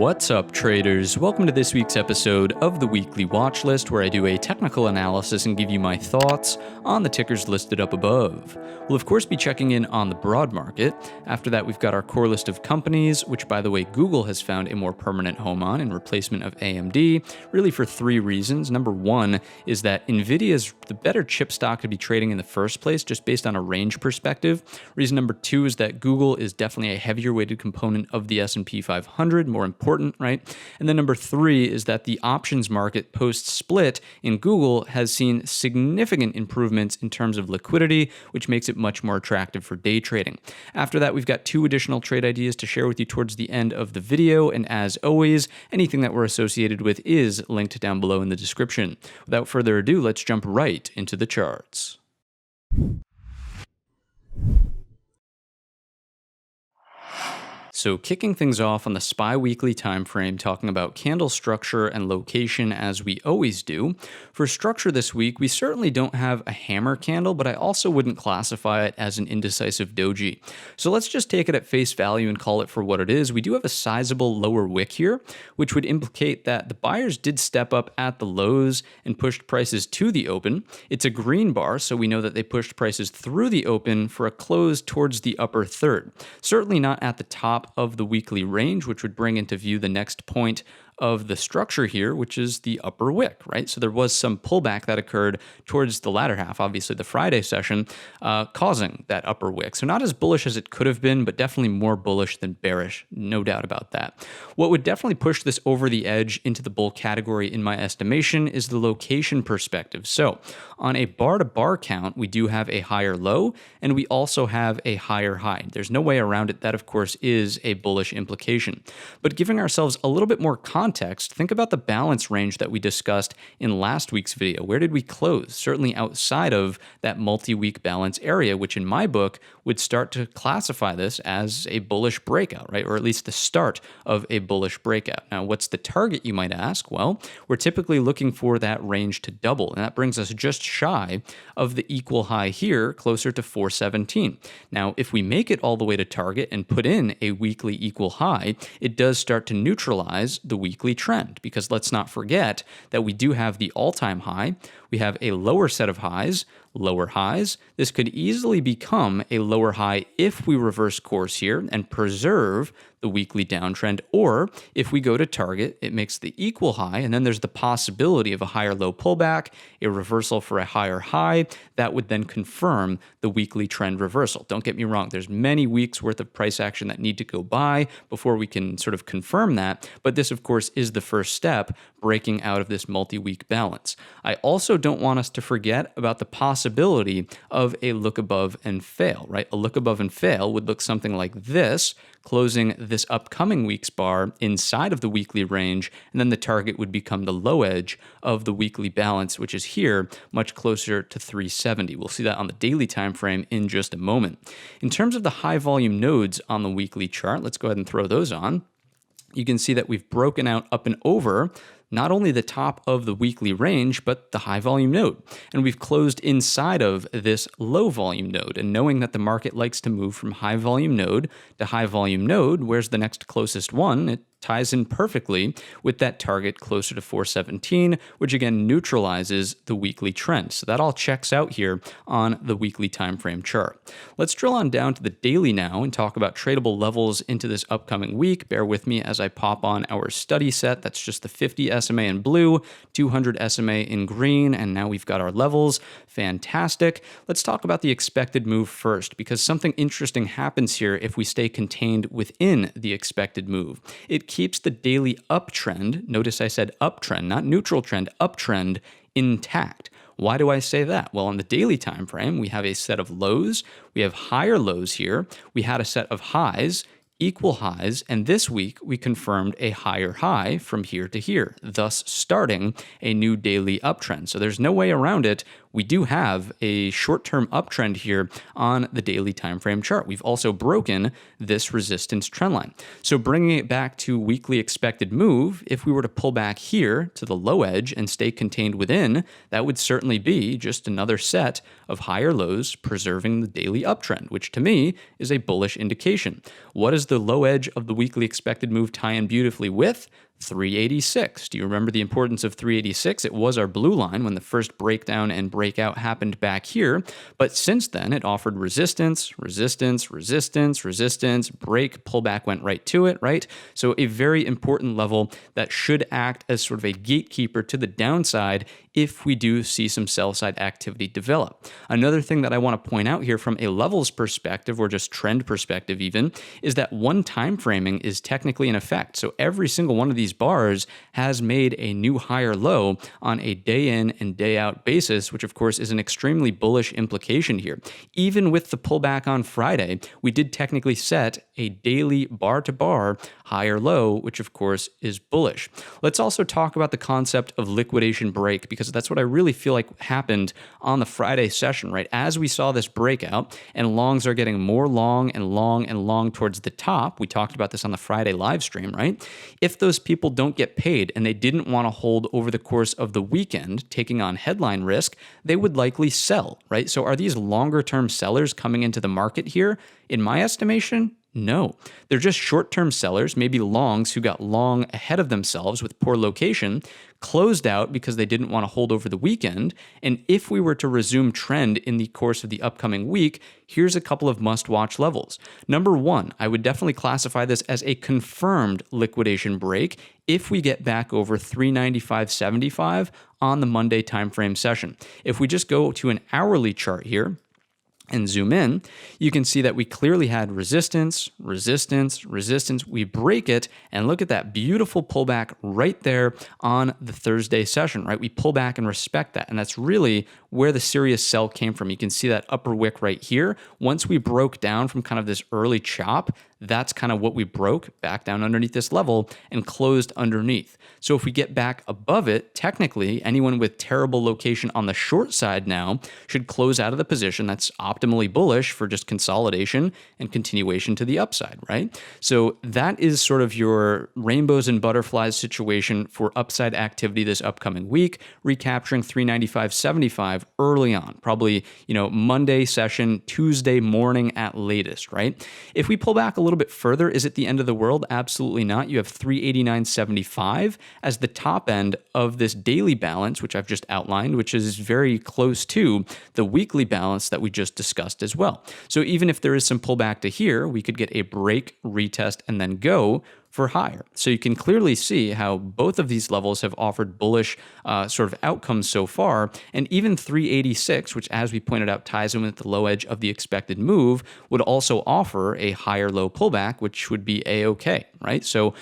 What's up, traders? Welcome to this week's episode of the Weekly Watchlist, where I do a technical analysis and give you my thoughts on the tickers listed up above. We'll of course be checking in on the broad market. After that, we've got our core list of companies, which by the way, Google has found a more permanent home on in replacement of AMD, really for three reasons. Number one is that NVIDIA is the better chip stock to be trading in the first place, just based on a range perspective. Reason number two is that Google is definitely a heavier weighted component of the S&P 500, more important, right? And then number three is that the options market post-split in Google has seen significant improvements in terms of liquidity, which makes it much more attractive for day trading. After that, we've got two additional trade ideas to share with you towards the end of the video, and as always, anything that we're associated with is linked down below in the description. Without further ado, let's jump right into the charts. So kicking things off on the SPY weekly time frame, talking about candle structure and location as we always do. For structure this week, we certainly don't have a hammer candle, but I also wouldn't classify it as an indecisive doji. So let's just take it at face value and call it for what it is. We do have a sizable lower wick here, which would implicate that the buyers did step up at the lows and pushed prices to the open. It's a green bar, so we know that they pushed prices through the open for a close towards the upper third. Certainly not at the top of the weekly range, which would bring into view the next point of the structure here, which is the upper wick, right? So there was some pullback that occurred towards the latter half, obviously the Friday session, causing that upper wick. So not as bullish as it could have been, but definitely more bullish than bearish, no doubt about that. What would definitely push this over the edge into the bull category, in my estimation, is the location perspective. So on a bar-to-bar count, we do have a higher low, and we also have a higher high. There's no way around it. That, of course, is a bullish implication. But giving ourselves a little bit more context, think about the balance range that we discussed in last week's video. Where did we close? Certainly outside of that multi-week balance area, which in my book would start to classify this as a bullish breakout, right? Or at least the start of a bullish breakout. Now, what's the target, you might ask? Well, we're typically looking for that range to double, and that brings us just shy of the equal high here, closer to 417. Now, if we make it all the way to target and put in a weekly equal high, it does start to neutralize the weekly trend, because let's not forget that we do have the all-time high, we have a lower set of highs, lower highs. This could easily become a lower high if we reverse course here and preserve the weekly downtrend, or if we go to target, it makes the equal high, and then there's the possibility of a higher low pullback, a reversal for a higher high. That would then confirm the weekly trend reversal. Don't get me wrong, there's many weeks worth of price action that need to go by before we can sort of confirm that, but this of course is the first step, breaking out of this multi-week balance. I also don't want us to forget about the possibility of a look above and fail, right? A look above and fail would look something like this, closing this upcoming week's bar inside of the weekly range, and then the target would become the low edge of the weekly balance, which is here, much closer to 370. We'll see that on the daily time frame in just a moment. In terms of the high volume nodes on the weekly chart, let's go ahead and throw those on. You can see that we've broken out up and over not only the top of the weekly range, but the high volume node. And we've closed inside of this low volume node. And knowing that the market likes to move from high volume node to high volume node, where's the next closest one? It ties in perfectly with that target closer to 417, which again neutralizes the weekly trend. So that all checks out here on the weekly time frame chart. Let's drill on down to the daily now and talk about tradable levels into this upcoming week. Bear with me as I pop on our study set. That's just the 50 SMA in blue, 200 SMA in green, and now we've got our levels. Fantastic. Let's talk about the expected move first, because something interesting happens here if we stay contained within the expected move. It keeps the daily uptrend, notice I said uptrend, not neutral trend, uptrend, intact. Why do I say that? Well, on the daily time frame, we have a set of lows, we have higher lows here, we had a set of highs, equal highs, and this week we confirmed a higher high from here to here, thus starting a new daily uptrend. So there's no way around it. we do have a short-term uptrend here on the daily time frame chart. We've also broken this resistance trend line. So bringing it back to weekly expected move, if we were to pull back here to the low edge and stay contained within, that would certainly be just another set of higher lows preserving the daily uptrend, which to me is a bullish indication. What does the low edge of the weekly expected move tie in beautifully with? 386. Do you remember the importance of 386? It was our blue line when the first breakdown and breakout happened back here, but since then it offered resistance, resistance, resistance, resistance, break, pullback went right to it, right? So a very important level that should act as sort of a gatekeeper to the downside if we do see some sell-side activity develop. Another thing that I want to point out here from a levels perspective, or just trend perspective even, is that one time framing is technically in effect. So every single one of these bars has made a new higher low on a day in and day out basis, which of course is an extremely bullish implication here. Even with the pullback on Friday, we did technically set a daily bar to bar higher low, which of course is bullish. Let's also talk about the concept of liquidation break, because that's what I really feel like happened on the Friday session, right? As we saw this breakout and longs are getting more long and long and long towards the top, we talked about this on the Friday live stream, right? If those people don't get paid and they didn't want to hold over the course of the weekend, taking on headline risk, they would likely sell, right? So are these longer term sellers coming into the market here? In my estimation, no. They're just short-term sellers, maybe longs who got long ahead of themselves with poor location, closed out because they didn't want to hold over the weekend. And if we were to resume trend in the course of the upcoming week, here's a couple of must-watch levels. Number one, I would definitely classify this as a confirmed liquidation break if we get back over 395.75 on the Monday timeframe session. If we just go to an hourly chart here, and zoom in, you can see that we clearly had resistance, resistance, resistance. We break it, and look at that beautiful pullback right there on the Thursday session, right? We pull back and respect that, and that's really where the serious sell came from. You can see that upper wick right here. Once we broke down from kind of this early chop, that's kind of what we broke back down underneath this level and closed underneath. So if we get back above it, technically anyone with terrible location on the short side now should close out of the position. That's optimally bullish for just consolidation and continuation to the upside, right? So that is sort of your rainbows and butterflies situation for upside activity this upcoming week, recapturing 395.75 early on, probably, Monday session, Tuesday morning at latest, right? If we pull back a little bit further, is it the end of the world? Absolutely not. You have 389.75 as the top end of this daily balance, which I've just outlined, which is very close to the weekly balance that we just discussed as well. So even if there is some pullback to here, we could get a break, retest, and then go for higher. So you can clearly see how both of these levels have offered bullish sort of outcomes so far. And even 386, which as we pointed out ties in with the low edge of the expected move, would also offer a higher low pullback, which would be A-okay, right? So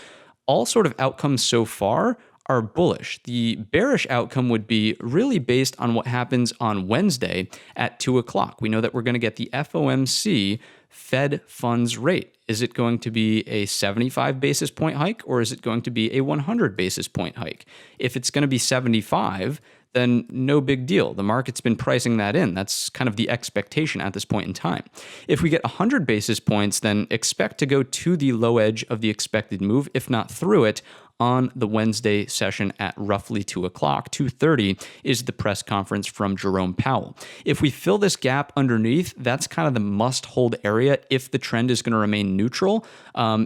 all sort of outcomes so far are bullish. The bearish outcome would be really based on what happens on Wednesday at 2 o'clock. We know that we're going to get the FOMC Fed funds rate. Is it going to be a 75 basis point hike, or is it going to be a 100 basis point hike? If it's going to be 75, then no big deal. The market's been pricing that in. That's kind of the expectation at this point in time. If we get 100 basis points, then expect to go to the low edge of the expected move, if not through it, on the Wednesday session at roughly 2 o'clock. 2:30 is the press conference from Jerome Powell. If we fill this gap underneath, that's kind of the must-hold area if the trend is going to remain neutral.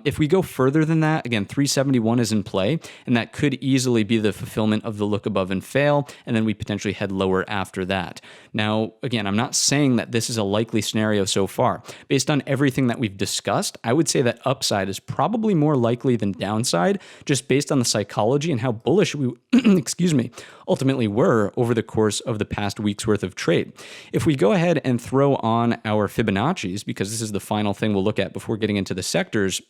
If we go further than that, again, 371 is in play, and that could easily be the fulfillment of the look above and fail, and then we potentially head lower after that. Now, again, I'm not saying that this is a likely scenario so far. Based on everything that we've discussed, I would say that upside is probably more likely than downside, just based on the psychology and how bullish we ultimately were over the course of the past week's worth of trade. If we go ahead and throw on our Fibonacci's, because this is the final thing we'll look at before getting into the sectors,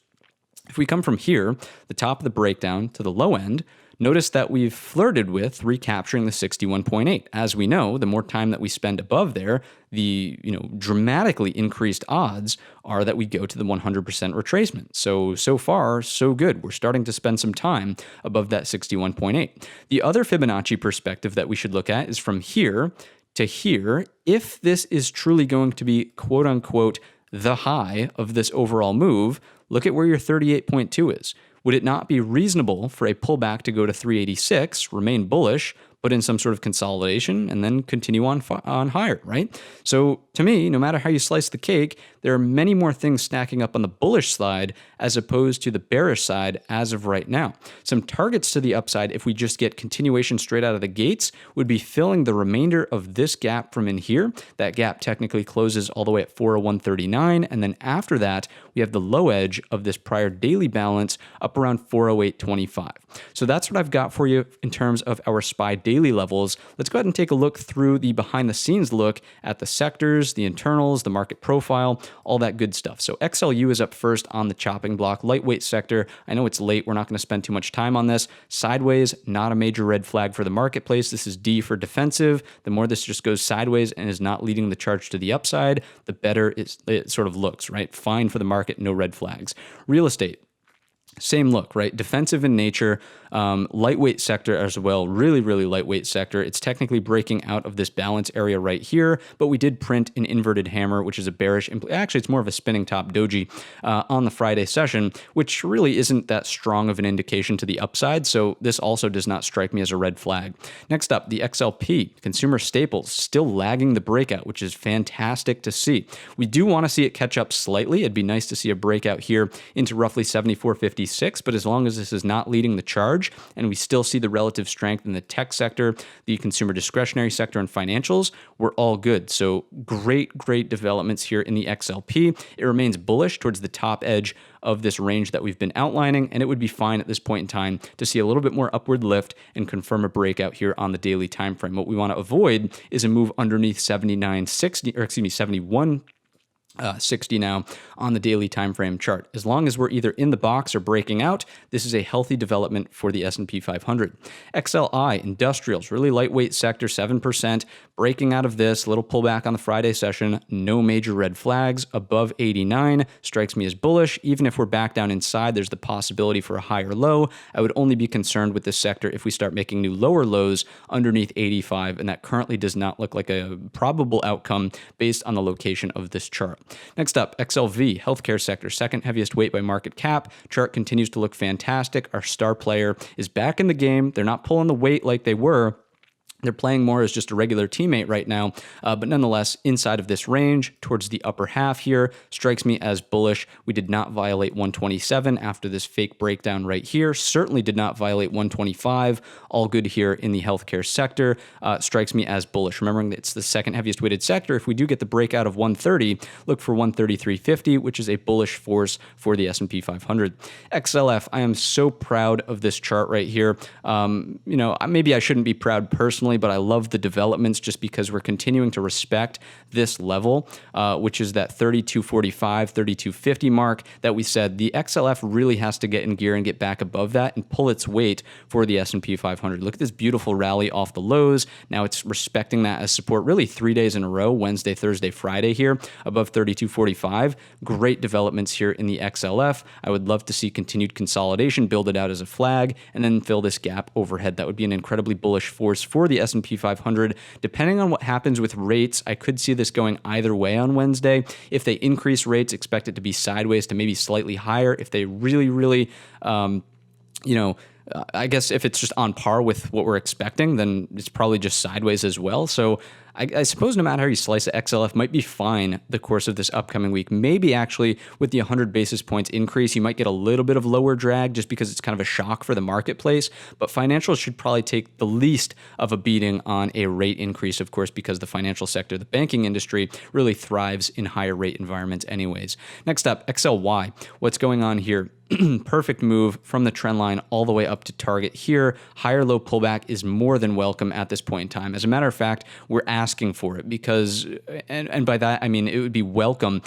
if we come from here, the top of the breakdown to the low end, notice that we've flirted with recapturing the 61.8. As we know, the more time that we spend above there, the dramatically increased odds are that we go to the 100% retracement. So far, so good. We're starting to spend some time above that 61.8. The other Fibonacci perspective that we should look at is from here to here, if this is truly going to be quote unquote the high of this overall move, look at where your 38.2 is. Would it not be reasonable for a pullback to go to 386, remain bullish, put in some sort of consolidation, and then continue on higher, right? So to me, no matter how you slice the cake, there are many more things stacking up on the bullish side as opposed to the bearish side as of right now. Some targets to the upside, if we just get continuation straight out of the gates, would be filling the remainder of this gap from in here. That gap technically closes all the way at 401.39, and then after that, we have the low edge of this prior daily balance up around 408.25. So that's what I've got for you in terms of our SPY daily levels. Let's go ahead and take a look through the behind the scenes look at the sectors, the internals, the market profile, all that good stuff. So XLU is up first on the chopping block, lightweight sector. I know it's late. We're not going to spend too much time on this. Sideways, not a major red flag for the marketplace. This is D for defensive. The more this just goes sideways and is not leading the charge to the upside, the better it sort of looks, right? Fine for the market, no red flags. Real estate. Same look, right? Defensive in nature, lightweight sector as well, really, really lightweight sector. It's technically breaking out of this balance area right here, but we did print an inverted hammer, which is a bearish, actually it's more of a spinning top doji on the Friday session, which really isn't that strong of an indication to the upside. So this also does not strike me as a red flag. Next up, the XLP, consumer staples, still lagging the breakout, which is fantastic to see. We do want to see it catch up slightly. It'd be nice to see a breakout here into roughly 74.56, but as long as this is not leading the charge and we still see the relative strength in the tech sector, the consumer discretionary sector, and financials, we're all good. So great developments here in the XLP. It remains bullish towards the top edge of this range that we've been outlining, and it would be fine at this point in time to see a little bit more upward lift and confirm a breakout here on the daily time frame. What we want to avoid is a move underneath 7160 now on the daily time frame chart. As long as we're either in the box or breaking out, this is a healthy development for the S&P 500. XLI, industrials, really lightweight sector, 7%, breaking out of this, little pullback on the Friday session, no major red flags, above 89, strikes me as bullish. Even if we're back down inside, there's the possibility for a higher low. I would only be concerned with this sector if we start making new lower lows underneath 85, and that currently does not look like a probable outcome based on the location of this chart. Next up, XLV, healthcare sector, second heaviest weight by market cap. Chart continues to look fantastic. Our star player is back in the game. They're not pulling the weight like they were. They're playing more as just a regular teammate right now, but nonetheless, inside of this range, towards the upper half here, strikes me as bullish. We did not violate 127 after this fake breakdown right here. Certainly did not violate 125. All good here in the healthcare sector. Strikes me as bullish. Remembering that it's the second heaviest weighted sector. If we do get the breakout of 130, look for 133.50, which is a bullish force for the S&P 500. XLF, I am so proud of this chart right here. Maybe I shouldn't be proud personally, but I love the developments just because we're continuing to respect this level, which is that 3245, 3250 mark that we said. The XLF really has to get in gear and get back above that and pull its weight for the S&P 500. Look at this beautiful rally off the lows. Now it's respecting that as support really 3 days in a row, Wednesday, Thursday, Friday here, above 3245. Great developments here in the XLF. I would love to see continued consolidation, build it out as a flag, and then fill this gap overhead. That would be an incredibly bullish force for the S&P 500. Depending on what happens with rates, I could see this going either way on Wednesday. If they increase rates, expect it to be sideways to maybe slightly higher. If they really, I guess if it's just on par with what we're expecting, then it's probably just sideways as well. So I suppose no matter how you slice it, XLF might be fine the course of this upcoming week. Maybe actually with the 100 basis points increase, you might get a little bit of lower drag just because it's kind of a shock for the marketplace. But financials should probably take the least of a beating on a rate increase, of course, because the financial sector, the banking industry, really thrives in higher rate environments anyways. Next up, XLY. What's going on here? Perfect move from the trend line all the way up to target here. Higher low pullback is more than welcome at this point in time. As a matter of fact, we're asking for it because, and by that I mean it would be welcome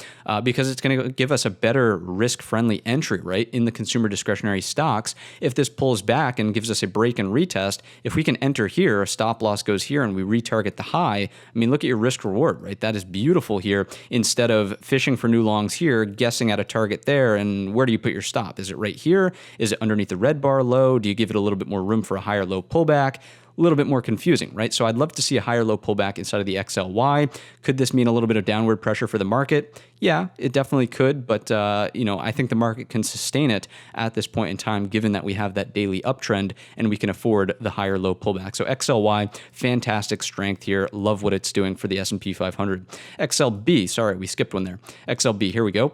because it's going to give us a better risk-friendly entry, right, in the consumer discretionary stocks. If this pulls back and gives us a break and retest, if we can enter here, a stop loss goes here, and we retarget the high, I mean, look at your risk reward, right? That is beautiful here. Instead of fishing for new longs here, guessing at a target there, and where do you put your stop? Is it right here? Is it underneath the red bar low? Do you give it a little bit more room for a higher low pullback? a little bit more confusing, right? So I'd love to see a higher low pullback inside of the XLY. Could this mean a little bit of downward pressure for the market? Yeah, it definitely could, but I think the market can sustain it at this point in time, given that we have that daily uptrend and we can afford the higher low pullback. So XLY, fantastic strength here. Love what it's doing for the S&P 500. XLB, sorry, we skipped one there. XLB, here we go.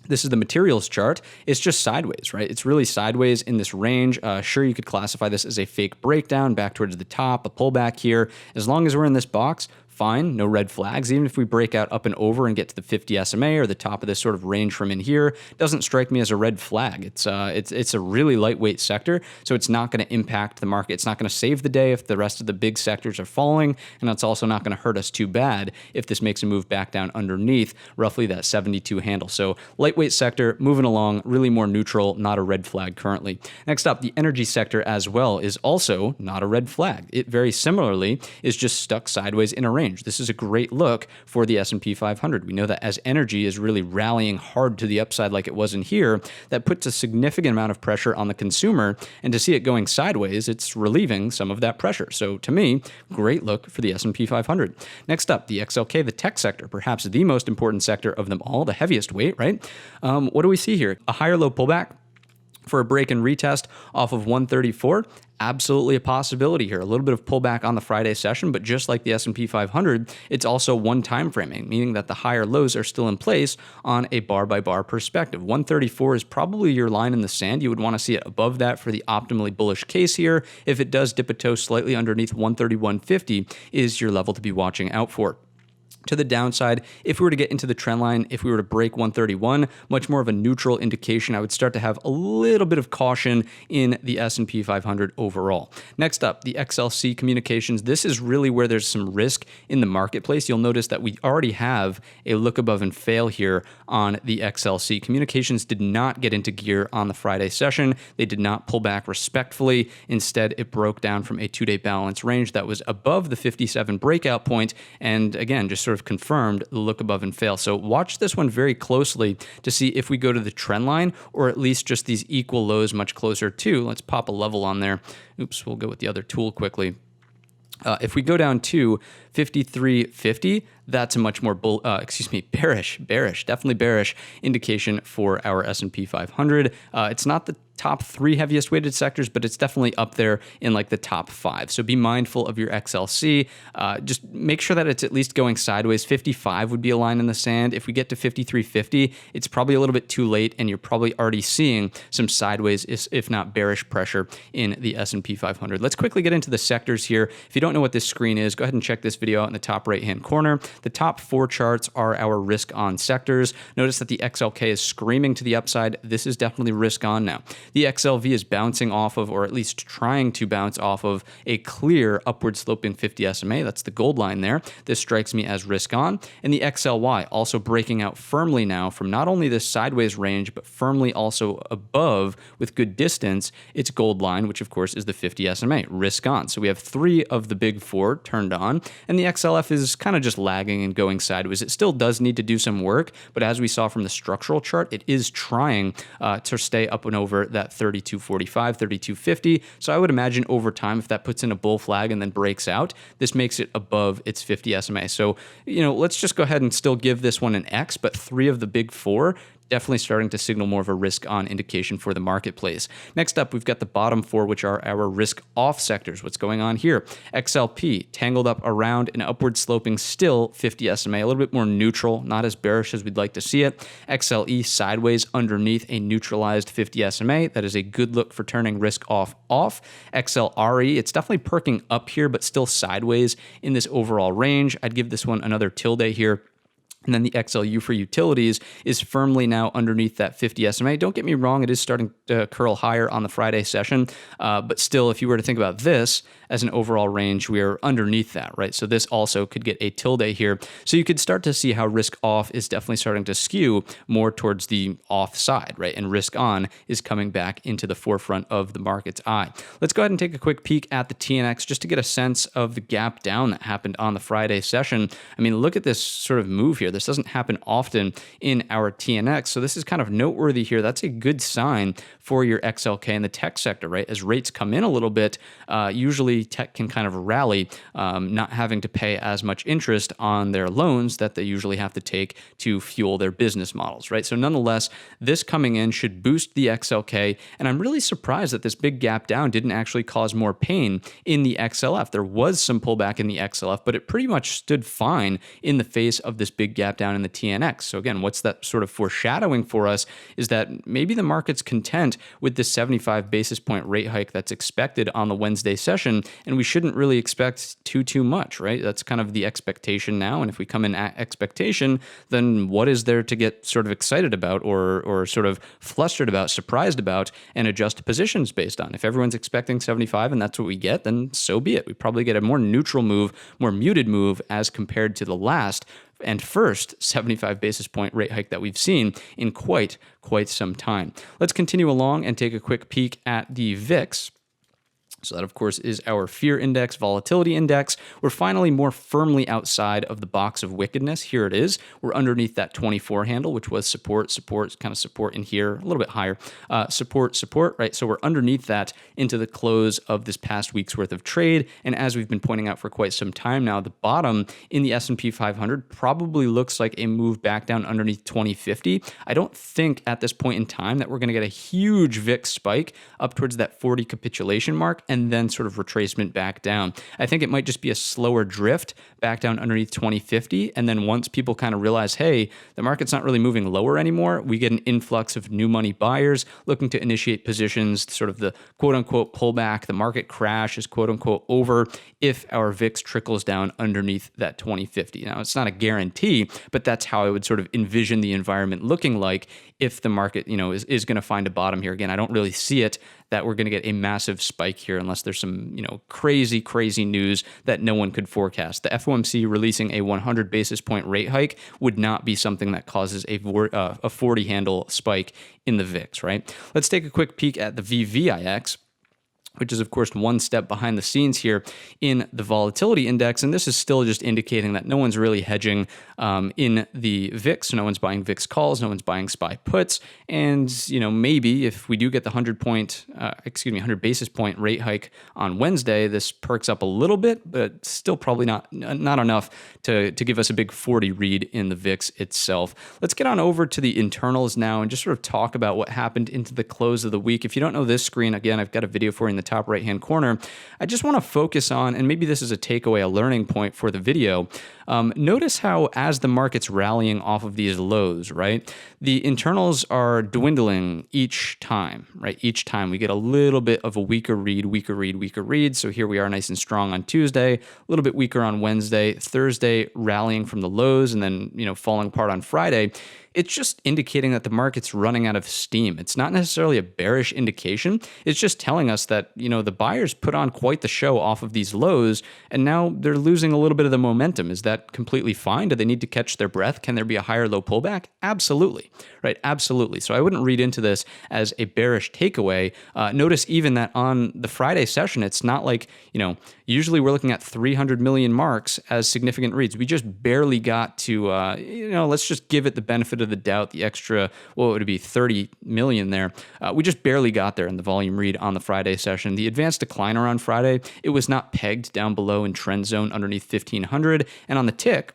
This is the materials chart. It's just sideways, right? It's really sideways in this range. Sure, you could classify this as a fake breakdown back towards the top, a pullback here. As long as we're in this box, fine, no red flags. Even if we break out up and over and get to the 50 SMA or the top of this sort of range from in here, doesn't strike me as a red flag. It's a really lightweight sector, so it's not going to impact the market. It's not going to save the day if the rest of the big sectors are falling, and it's also not going to hurt us too bad if this makes a move back down underneath roughly that 72 handle. So lightweight sector, moving along, really more neutral, not a red flag currently. Next up, the energy sector as well is also not a red flag. It very similarly is just stuck sideways in a range. This is a great look for the S&P 500. We know that as energy is really rallying hard to the upside like it was in here, that puts a significant amount of pressure on the consumer, and to see it going sideways, it's relieving some of that pressure. So to me, great look for the S&P 500. Next up, the XLK, the tech sector, perhaps the most important sector of them all, the heaviest weight, right? What do we see here? A higher low pullback for a break and retest off of 134. Absolutely a possibility here. A little bit of pullback on the Friday session, but just like the S&P 500, it's also one time framing, meaning that the higher lows are still in place on a bar by bar perspective. 134 is probably your line in the sand. You would want to see it above that for the optimally bullish case here. If it does dip a toe slightly underneath 131.50 is your level to be watching out for. To the downside, if we were to get into the trend line, if we were to break 131, much more of a neutral indication, I would start to have a little bit of caution in the S&P 500 overall. Next up, the XLC communications. This is really where there's some risk in the marketplace. You'll notice that we already have a look above and fail here on the XLC. Communications did not get into gear on the Friday session. They did not pull back respectfully. Instead, it broke down from a two-day balance range that was above the 57 breakout point, and again, just sort of confirmed the look above and fail. So watch this one very closely to see if we go to the trend line or at least just these equal lows much closer to. Let's pop a level on there. Oops, we'll go with the other tool quickly. If we go down to 53.50, that's a much more bearish, definitely bearish indication for our S&P 500. It's not the top 3 heaviest weighted sectors, but it's definitely up there in like the top 5. So be mindful of your XLC. Just make sure that it's at least going sideways. 55 would be a line in the sand. If we get to 53.50, it's probably a little bit too late, and you're probably already seeing some sideways, if not bearish pressure in the S&P 500. Let's quickly get into the sectors here. If you don't know what this screen is, go ahead and check this video out in the top right-hand corner. The top 4 charts are our risk on sectors. Notice that the XLK is screaming to the upside. This is definitely risk on now. The XLV is bouncing off of, or at least trying to bounce off of, a clear upward sloping 50 SMA. That's the gold line there. This strikes me as risk on. And the XLY also breaking out firmly now from not only this sideways range, but firmly also above with good distance its gold line, which of course is the 50 SMA, risk on. So we have 3 of the big 4 turned on, and the XLF is kind of just lagging and going sideways. It still does need to do some work, but as we saw from the structural chart, it is trying to stay up and over that 32.45, 32.50. So I would imagine over time, if that puts in a bull flag and then breaks out, this makes it above its 50 SMA. So, let's just go ahead and still give this one an X, but 3 of the big 4 definitely starting to signal more of a risk on indication for the marketplace. Next up, we've got the bottom 4, which are our risk off sectors. What's going on here? XLP tangled up around an upward sloping still 50 SMA, a little bit more neutral, not as bearish as we'd like to see it. XLE sideways underneath a neutralized 50 SMA. That is a good look for turning risk off. XLRE, it's definitely perking up here, but still sideways in this overall range. I'd give this one another tilde here. And then the XLU for utilities is firmly now underneath that 50 SMA. Don't get me wrong, it is starting to curl higher on the Friday session. But still, if you were to think about this as an overall range, we are underneath that, right? So this also could get a tilde here. So you could start to see how risk off is definitely starting to skew more towards the off side, right? And risk on is coming back into the forefront of the market's eye. Let's go ahead and take a quick peek at the TNX just to get a sense of the gap down that happened on the Friday session. I mean, look at this sort of move here. This doesn't happen often in our TNX. So this is kind of noteworthy here. That's a good sign for your XLK in the tech sector, right? As rates come in a little bit, usually tech can kind of rally, not having to pay as much interest on their loans that they usually have to take to fuel their business models, right? So nonetheless, this coming in should boost the XLK. And I'm really surprised that this big gap down didn't actually cause more pain in the XLF. There was some pullback in the XLF, but it pretty much stood fine in the face of this big gap down in the TNX. So again, what's that sort of foreshadowing for us is that maybe the market's content with this 75 basis point rate hike that's expected on the Wednesday session, and we shouldn't really expect too much, right? That's kind of the expectation now. And if we come in at expectation, then what is there to get sort of excited about or sort of flustered about, surprised about, and adjust positions based on? If everyone's expecting 75 and that's what we get, then so be it. We probably get a more neutral move, more muted move as compared to the last and first 75 basis point rate hike that we've seen in quite some time. Let's continue along and take a quick peek at the VIX. So that, of course, is our fear index, volatility index. We're finally more firmly outside of the box of wickedness. Here it is. We're underneath that 24 handle, which was support, kind of support in here, a little bit higher. Support, right? So we're underneath that into the close of this past week's worth of trade. And as we've been pointing out for quite some time now, the bottom in the S&P 500 probably looks like a move back down underneath 2050. I don't think at this point in time that we're going to get a huge VIX spike up towards that 40 capitulation mark and then sort of retracement back down. I think it might just be a slower drift back down underneath 2050. And then once people kind of realize, hey, the market's not really moving lower anymore, we get an influx of new money buyers looking to initiate positions, sort of the quote unquote pullback, the market crash is quote unquote over if our VIX trickles down underneath that 2050. Now, it's not a guarantee, but that's how I would sort of envision the environment looking like if the market, is going to find a bottom here. Again, I don't really see it that we're going to get a massive spike here unless there's some, crazy news that no one could forecast. The FOMC releasing a 100 basis point rate hike would not be something that causes a 40 handle spike in the VIX, right? Let's take a quick peek at the VVIX, which is, of course, one step behind the scenes here in the volatility index. And this is still just indicating that no one's really hedging in the VIX. No one's buying VIX calls. No one's buying SPY puts. And, maybe if we do get the 100 basis point rate hike on Wednesday, this perks up a little bit, but still probably not enough to give us a big 40 read in the VIX itself. Let's get on over to the internals now and just sort of talk about what happened into the close of the week. If you don't know this screen, again, I've got a video for you in the top right-hand corner. I just want to focus on, and maybe this is a takeaway, a learning point for the video. Notice how as the market's rallying off of these lows, right, the internals are dwindling each time, right? Each time we get a little bit of a weaker read. So here we are nice and strong on Tuesday, a little bit weaker on Wednesday, Thursday rallying from the lows and then, falling apart on Friday. It's just indicating that the market's running out of steam. It's not necessarily a bearish indication. It's just telling us that, the buyers put on quite the show off of these lows, and now they're losing a little bit of the momentum. Is that completely fine? Do they need to catch their breath? Can there be a higher low pullback? Absolutely, right? Absolutely. So I wouldn't read into this as a bearish takeaway. Notice even that on the Friday session, it's not like, usually we're looking at 300 million marks as significant reads. We just barely got to, let's just give it the benefit of the doubt, the extra, what would it be, 30 million there. We just barely got there in the volume read on the Friday session. The advanced decliner on Friday, it was not pegged down below in trend zone underneath 1500. And on the tick,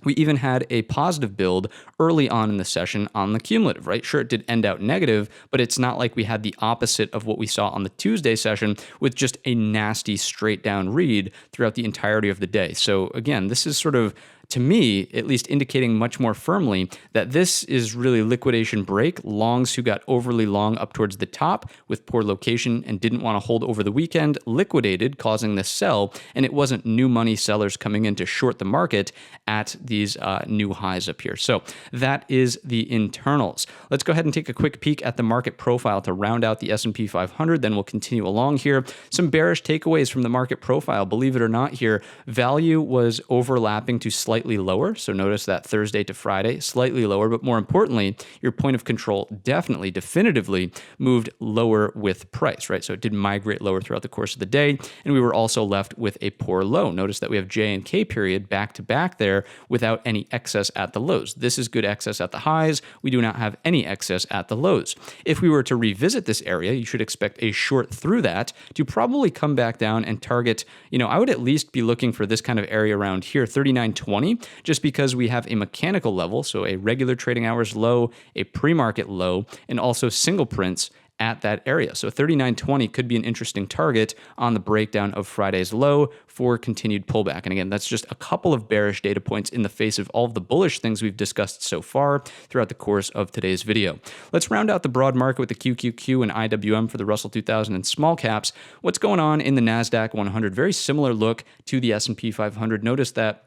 we even had a positive build early on in the session on the cumulative, right? Sure, it did end out negative, but it's not like we had the opposite of what we saw on the Tuesday session with just a nasty straight down read throughout the entirety of the day. So again, this is sort of, to me, at least indicating much more firmly that this is really liquidation break. Longs who got overly long up towards the top with poor location and didn't want to hold over the weekend liquidated, causing this sell. And it wasn't new money sellers coming in to short the market at these new highs up here. So that is the internals. Let's go ahead and take a quick peek at the market profile to round out the S&P 500. Then we'll continue along here. Some bearish takeaways from the market profile. Believe it or not here, value was overlapping to slightly slightly lower. So notice that Thursday to Friday, slightly lower, but more importantly, your point of control definitely, definitively moved lower with price, right? So it did migrate lower throughout the course of the day, and we were also left with a poor low. Notice that we have J and K period back to back there without any excess at the lows. This is good excess at the highs. We do not have any excess at the lows. If we were to revisit this area, you should expect a short through that to probably come back down and target, I would at least be looking for this kind of area around here, 39.20, just because we have a mechanical level, so a regular trading hours low, a pre-market low, and also single prints at that area. So 39.20 could be an interesting target on the breakdown of Friday's low for continued pullback. And again, that's just a couple of bearish data points in the face of all of the bullish things we've discussed so far throughout the course of today's video. Let's round out the broad market with the QQQ and IWM for the Russell 2000 and small caps. What's going on in the Nasdaq 100? Very similar look to the S&P 500. Notice that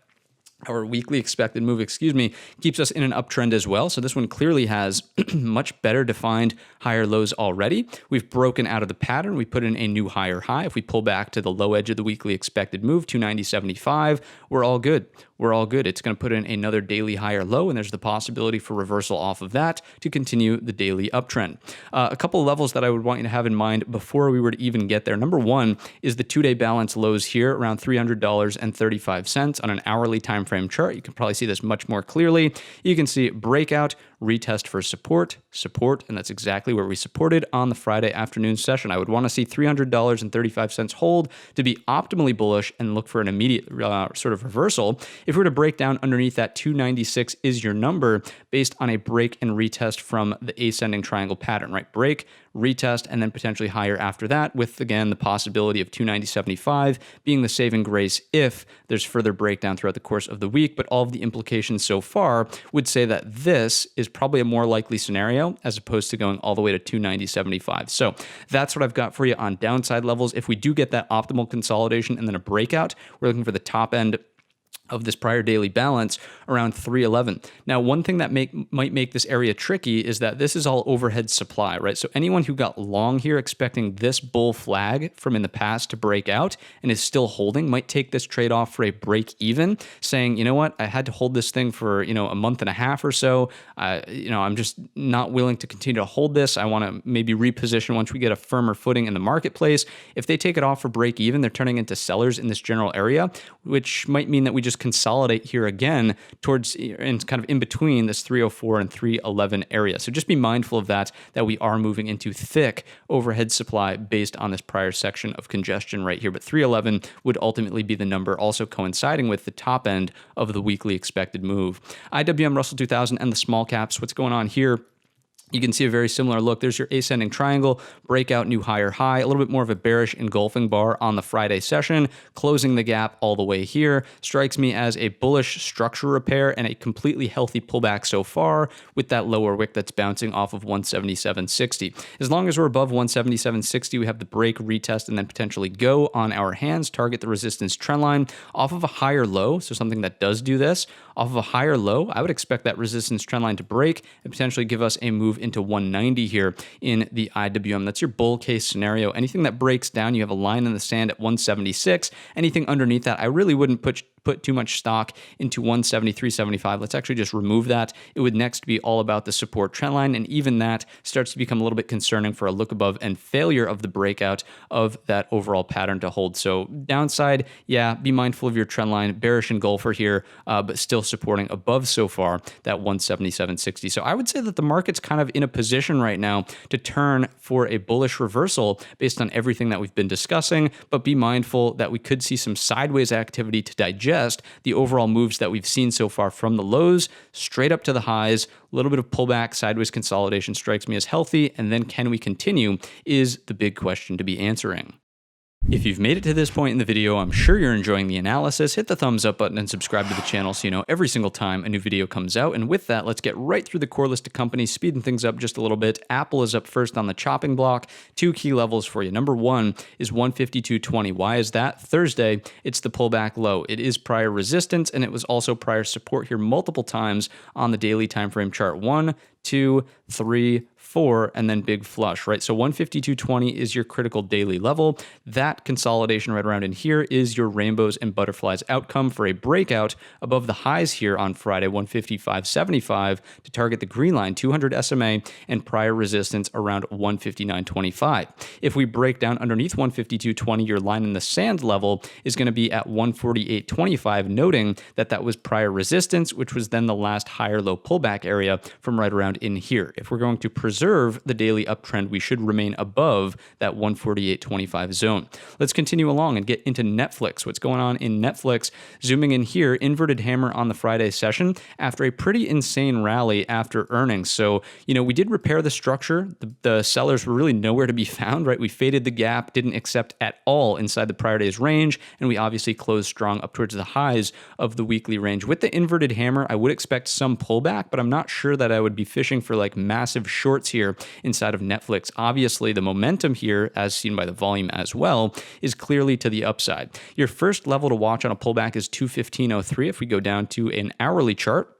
our weekly expected move, keeps us in an uptrend as well. So this one clearly has much better defined higher lows already. We've broken out of the pattern. We put in a new higher high. If we pull back to the low edge of the weekly expected move, 290.75, we're all good. We're all good. It's going to put in another daily higher low, and there's the possibility for reversal off of that to continue the daily uptrend. A couple of levels that I would want you to have in mind before we were to even get there. Number one is the two-day balance lows here around $300.35 on an hourly time frame chart. You can probably see this much more clearly. You can see breakout, retest for support, and that's exactly where we supported on the Friday afternoon session. I would want to see $300.35 hold to be optimally bullish and look for an immediate sort of reversal. If we were to break down underneath that, 296 is your number based on a break and retest from the ascending triangle pattern, right? Break, retest, and then potentially higher after that, with, again, the possibility of 290.75 being the saving grace if there's further breakdown throughout the course of the week. But all of the implications so far would say that this is probably a more likely scenario as opposed to going all the way to 290.75. So that's what I've got for you on downside levels. If we do get that optimal consolidation and then a breakout, we're looking for the top end of this prior daily balance around 311. Now, one thing that might make this area tricky is that this is all overhead supply, right? So anyone who got long here expecting this bull flag from in the past to break out and is still holding might take this trade off for a break even, saying, you know what, I had to hold this thing for, a month and a half or so. I'm just not willing to continue to hold this. I want to maybe reposition once we get a firmer footing in the marketplace. If they take it off for break even, they're turning into sellers in this general area, which might mean that we just consolidate here again towards and kind of in between this 304 and 311 area. So just be mindful of that we are moving into thick overhead supply based on this prior section of congestion right here. But 311 would ultimately be the number, also coinciding with the top end of the weekly expected move. IWM Russell 2000 and the small caps, what's going on here? You can see a very similar look. There's your ascending triangle, breakout, new higher high, a little bit more of a bearish engulfing bar on the Friday session, closing the gap all the way here. Strikes me as a bullish structure repair and a completely healthy pullback so far with that lower wick that's bouncing off of 177.60. As long as we're above 177.60, we have the break, retest, and then potentially go on our hands, target the resistance trend line off of a higher low. So something that does do this, off of a higher low, I would expect that resistance trend line to break and potentially give us a move into 190 here in the IWM. That's your bull case scenario. Anything that breaks down, you have a line in the sand at 176. Anything underneath that, I really wouldn't put too much stock into 173.75. Let's actually just remove that. It would next be all about the support trend line, and even that starts to become a little bit concerning for a look above and failure of the breakout of that overall pattern to hold. So downside, yeah, be mindful of your trend line, bearish engulfer here, but still supporting above so far that 177.60. So I would say that the market's kind of in a position right now to turn for a bullish reversal based on everything that we've been discussing, but be mindful that we could see some sideways activity to digest the overall moves that we've seen so far from the lows straight up to the highs. A little bit of pullback, sideways consolidation strikes me as healthy, and then can we continue is the big question to be answering. If you've made it to this point in the video, I'm sure you're enjoying the analysis. Hit the thumbs up button and subscribe to the channel so you know every single time a new video comes out. And with that, let's get right through the core list of companies, speeding things up just a little bit. Apple is up first on the chopping block. Two key levels for you. Number one is 152.20. Why is that? Thursday, it's the pullback low. It is prior resistance, and it was also prior support here multiple times on the daily time frame chart. 1, 2, 3, 4, and then big flush, right? So 152.20 is your critical daily level. That consolidation right around in here is your rainbows and butterflies outcome for a breakout above the highs here on Friday, 155.75, to target the green line, 200 SMA, and prior resistance around 159.25. If we break down underneath 152.20, your line in the sand level is going to be at 148.25, noting that that was prior resistance, which was then the last higher low pullback area from right around in here. If we're going to preserve the daily uptrend, we should remain above that 148.25 zone. Let's continue along and get into Netflix. What's going on in Netflix? Zooming in here, inverted hammer on the Friday session after a pretty insane rally after earnings. So, we did repair the structure. The sellers were really nowhere to be found, right? We faded the gap, didn't accept at all inside the prior day's range, and we obviously closed strong up towards the highs of the weekly range. With the inverted hammer, I would expect some pullback, but I'm not sure that I would be fishing for like massive shorts here inside of Netflix. Obviously, the momentum here, as seen by the volume as well, is clearly to the upside. Your first level to watch on a pullback is 215.03. If we go down to an hourly chart,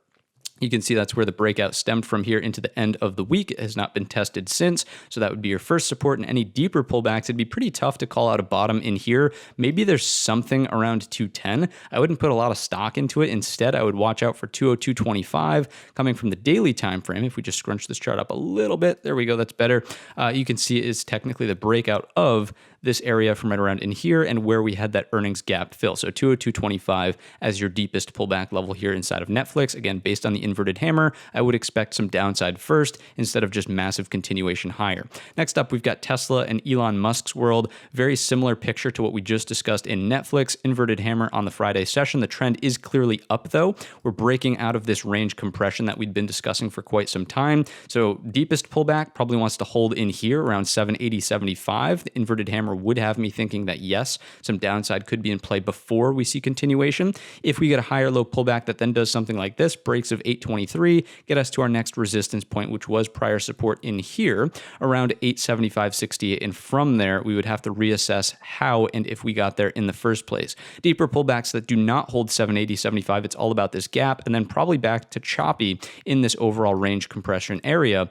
you can see that's where the breakout stemmed from here into the end of the week. It has not been tested since, so that would be your first support. And any deeper pullbacks, it'd be pretty tough to call out a bottom in here. Maybe there's something around 210. I wouldn't put a lot of stock into it. Instead, I would watch out for 202.25 coming from the daily time frame. If we just scrunch this chart up a little bit, there we go, that's better. You can see it's technically the breakout of this area from right around in here and where we had that earnings gap fill. So 202.25 as your deepest pullback level here inside of Netflix. Again, based on the inverted hammer, I would expect some downside first instead of just massive continuation higher. Next up, we've got Tesla and Elon Musk's world. Very similar picture to what we just discussed in Netflix. Inverted hammer on the Friday session. The trend is clearly up though. We're breaking out of this range compression that we'd been discussing for quite some time. So deepest pullback probably wants to hold in here around 780.75. The inverted hammer would have me thinking that yes, some downside could be in play before we see continuation. If we get a higher low pullback that then does something like this, breaks of 823, get us to our next resistance point, which was prior support in here around 875.68. And from there, we would have to reassess how and if we got there in the first place. Deeper pullbacks that do not hold 780.75, it's all about this gap, and then probably back to choppy in this overall range compression area,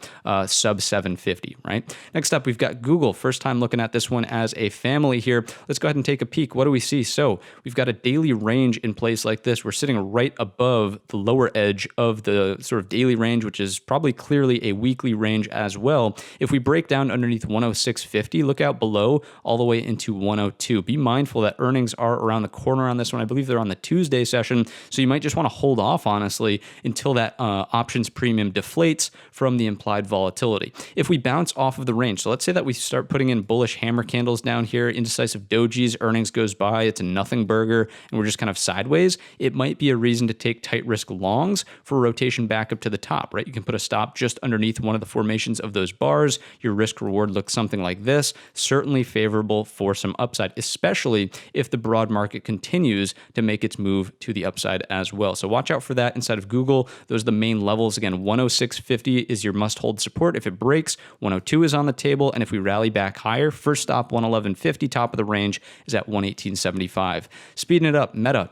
sub 750, right? Next up, we've got Google. First time looking at this one as a family here. Let's go ahead and take a peek. What do we see? So we've got a daily range in place like this. We're sitting right above the lower edge of the sort of daily range, which is probably clearly a weekly range as well. If we break down underneath 106.50, look out below all the way into 102. Be mindful that earnings are around the corner on this one. I believe they're on the Tuesday session, so you might just want to hold off, honestly, until that options premium deflates from the implied volatility. If we bounce off of the range, so let's say that we start putting in bullish hammer candles down here, indecisive dojis, earnings goes by, it's a nothing burger, and we're just kind of sideways, it might be a reason to take tight risk longs for rotation back up to the top, right? You can put a stop just underneath one of the formations of those bars. Your risk reward looks something like this. Certainly favorable for some upside, especially if the broad market continues to make its move to the upside as well. So watch out for that inside of Google. Those are the main levels. Again, 106.50 is your must hold support. If it breaks, 102 is on the table. And if we rally back higher, first stop 111.50, top of the range is at 118.75. Speeding it up, Meta.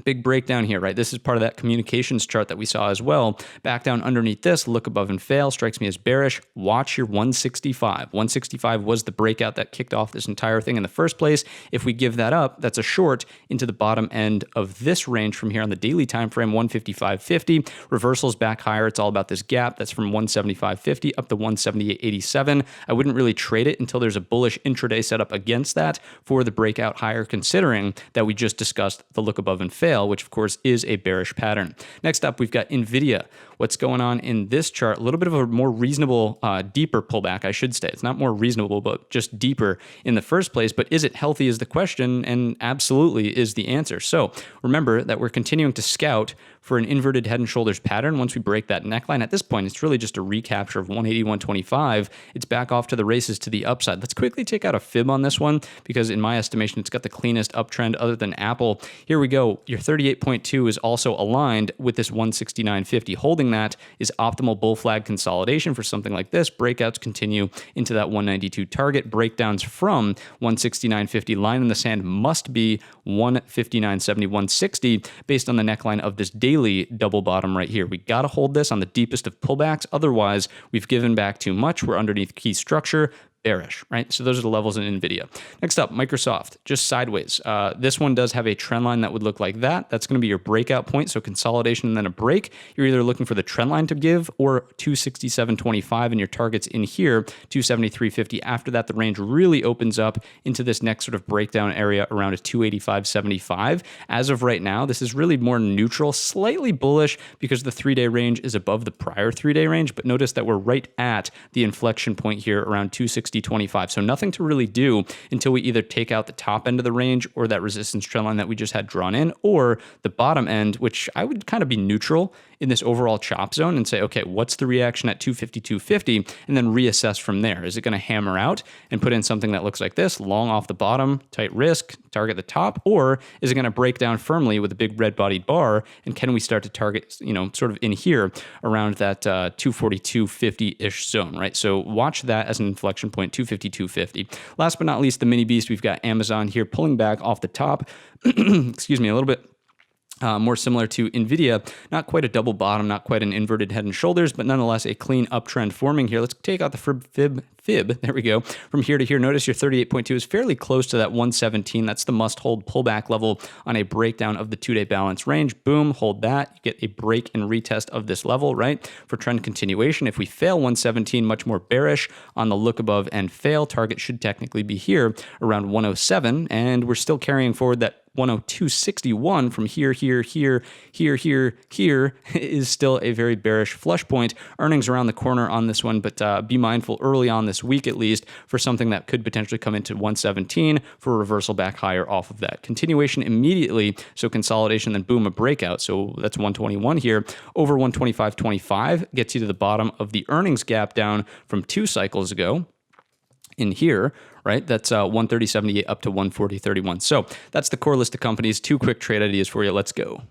Big breakdown here, right? This is part of that communications chart that we saw as well. Back down underneath this, look above and fail, strikes me as bearish. Watch your 165. 165 was the breakout that kicked off this entire thing in the first place. If we give that up, that's a short into the bottom end of this range from here on the daily time frame, 155.50. Reversals back higher. It's all about this gap. That's from 175.50 up to 178.87. I wouldn't really trade it until there's a bullish intraday setup against that for the breakout higher, considering that we just discussed the look above and fail, which of course is a bearish pattern. Next up, we've got Nvidia. What's going on in this chart? A little bit of a more reasonable, deeper pullback, I should say. It's not more reasonable, but just deeper in the first place. But is it healthy is the question, and absolutely is the answer. So remember that we're continuing to scout for an inverted head and shoulders pattern. Once we break that neckline, at this point, it's really just a recapture of 180.125. It's back off to the races to the upside. Let's quickly take out a fib on this one because in my estimation, it's got the cleanest uptrend other than Apple. Here we go. Your your 38.2 is also aligned with this 169.50. Holding that is optimal bull flag consolidation for something like this. Breakouts continue into that 192 target. Breakdowns from 169.50. Line in the sand must be 159.70, 160 based on the neckline of this daily double bottom right here. We got to hold this on the deepest of pullbacks. Otherwise, we've given back too much. We're underneath key structure. Bearish, right? So those are the levels in NVIDIA. Next up, Microsoft, just sideways. This one does have a trend line that would look like that. That's going to be your breakout point. So consolidation and then a break. You're either looking for the trend line to give or 267.25 and your target's in here, 273.50. After that, the range really opens up into this next sort of breakdown area around a 285.75. As of right now, this is really more neutral, slightly bullish because the 3-day range is above the prior 3-day range. But notice that we're right at the inflection point here around 260.25. So nothing to really do until we either take out the top end of the range or that resistance trend line that we just had drawn in, or the bottom end, which I would kind of be neutral in this overall chop zone and say, okay, what's the reaction at 250, and then reassess from there. Is it going to hammer out and put in something that looks like this, long off the bottom, tight risk, target the top, or is it going to break down firmly with a big red bodied bar? And can we start to target, sort of in here around that 242.50-ish zone, right? So watch that as an inflection point, 250. Last but not least, the mini beast, we've got Amazon here pulling back off the top. Excuse me, a little bit more similar to NVIDIA, not quite a double bottom, not quite an inverted head and shoulders, but nonetheless a clean uptrend forming here. Let's take out the fib. There we go. From here to here, notice your 38.2 is fairly close to that 117. That's the must-hold pullback level on a breakdown of the 2-day balance range. Boom, hold that. You get a break and retest of this level, right? For trend continuation, if we fail 117, much more bearish on the look above and fail. Target should technically be here around 107, and we're still carrying forward that 102.61 from here is still a very bearish flush point. Earnings around the corner on this one, but be mindful early on this week at least for something that could potentially come into 117 for a reversal back higher off of that. Continuation immediately, so consolidation, then boom, a breakout. So that's 121 here. Over 125.25 gets you to the bottom of the earnings gap down from 2 cycles ago. In here, right? That's 130.78 up to 140.31. So that's the core list of companies. 2 quick trade ideas for you. Let's go.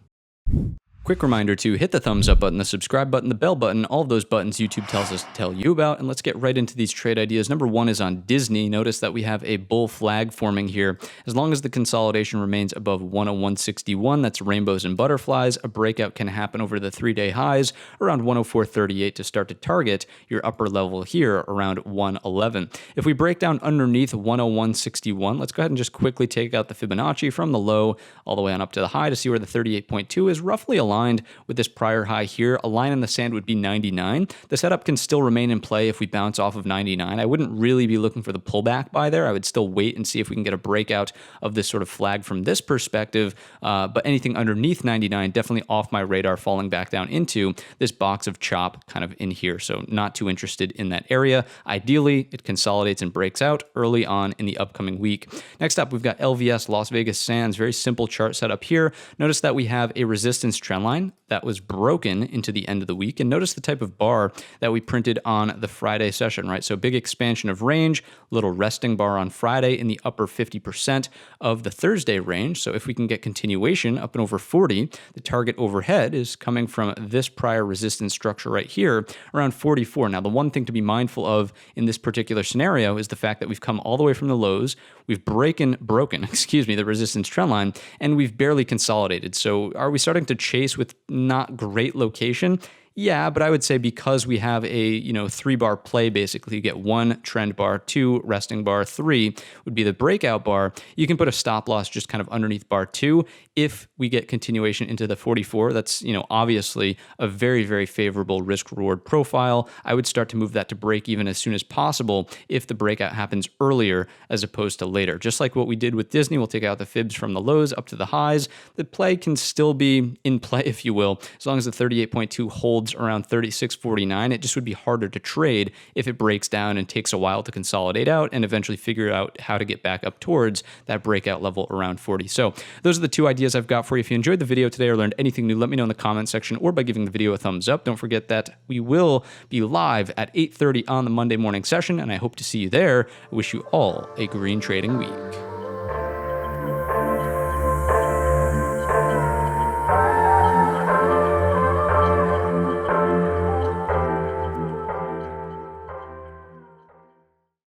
Quick reminder to hit the thumbs up button, the subscribe button, the bell button, all of those buttons YouTube tells us to tell you about. And let's get right into these trade ideas. Number 1 is on Disney. Notice that we have a bull flag forming here. As long as the consolidation remains above 101.61, that's rainbows and butterflies. A breakout can happen over the 3-day highs around 104.38 to start to target your upper level here around 111. If we break down underneath 101.61, let's go ahead and just quickly take out the Fibonacci from the low all the way on up to the high to see where the 38.2 is roughly aligned with this prior high here. A line in the sand would be 99. The setup can still remain in play if we bounce off of 99. I wouldn't really be looking for the pullback by there. I would still wait and see if we can get a breakout of this sort of flag from this perspective. But anything underneath 99, definitely off my radar, falling back down into this box of chop kind of in here. So not too interested in that area. Ideally, it consolidates and breaks out early on in the upcoming week. Next up, we've got LVS, Las Vegas Sands. Very simple chart setup here. Notice that we have a resistance trend line that was broken into the end of the week. And notice the type of bar that we printed on the Friday session, right? So big expansion of range, little resting bar on Friday in the upper 50% of the Thursday range. So if we can get continuation up and over 40, the target overhead is coming from this prior resistance structure right here around 44. Now, the one thing to be mindful of in this particular scenario is the fact that we've come all the way from the lows, we've broken, the resistance trend line, and we've barely consolidated. So are we starting to chase with not great location? Yeah, but I would say because we have a 3-bar play, basically you get 1 trend bar, 2 resting bar, 3 would be the breakout bar. You can put a stop loss just kind of underneath bar 2 if we get continuation into the 44. That's obviously a very, very favorable risk reward profile. I would start to move that to break even as soon as possible if the breakout happens earlier as opposed to later. Just like what we did with Disney, we'll take out the fibs from the lows up to the highs. The play can still be in play, if you will, as long as the 38.2 holds around 36.49. It just would be harder to trade if it breaks down and takes a while to consolidate out and eventually figure out how to get back up towards that breakout level around 40. So those are the 2 ideas I've got for you. If you enjoyed the video today or learned anything new, let me know in the comment section or by giving the video a thumbs up. Don't forget that we will be live at 8:30 on the Monday morning session, and I hope to see you there. I wish you all a green trading week.